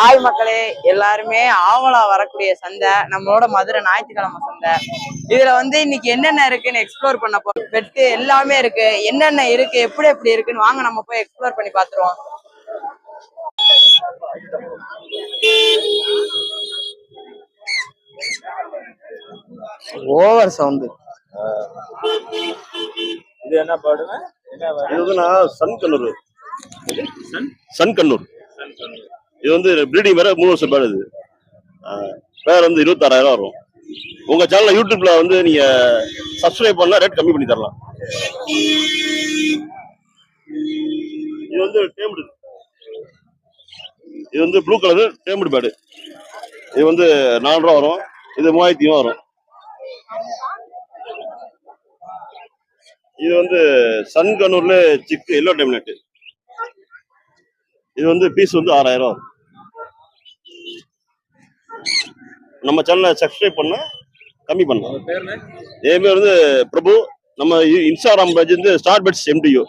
ஆய் மக்களே, எல்லாருமே ஆவலா வரக்கூடிய சந்தை நம்மளோட மதுரை ஞாயிற்றுக்கிழமை சந்தை. இதுல இன்னைக்கு என்னென்ன இருக்குன்னு எக்ஸ்ப்ளோர் பண்ண போறோம். பெட்டு எல்லாமே இருக்கு, என்னென்ன இருக்கு, எப்படி எப்படி இருக்குன்னு வாங்க நம்ம போய் எக்ஸ்ப்ளோர் பண்ணி பாத்துருவோம். Over sound. இது என்ன பாடுங்க? இது சன் கண்ணூர். சன் கண்ணூர் இது பிரீடிங் வேற 3 வருஷம் பேர். இது பேர் 26,000 வரும். உங்க சேனல் யூடியூப்ல நீங்க சப்ஸ்கிரைப் பண்ணா ரேட் கம்மி பண்ணி தரலாம். இது டேம்டு. இது ப்ளூ கலர் டேம்டு பேடு. இது 4 ரூபா வரும். இது 3000 வரும். இது சன் கண்ணூர்ல சிக்கு எல்லோ டைம் நெட். இது பீஸ் 6,000 வரும். நம்ம சேனலை சப்ஸ்கிரைப் பண்ண கம்மி பண்ணலாம். என் பேர் பிரபு. நம்ம Instagram page star pets MTU.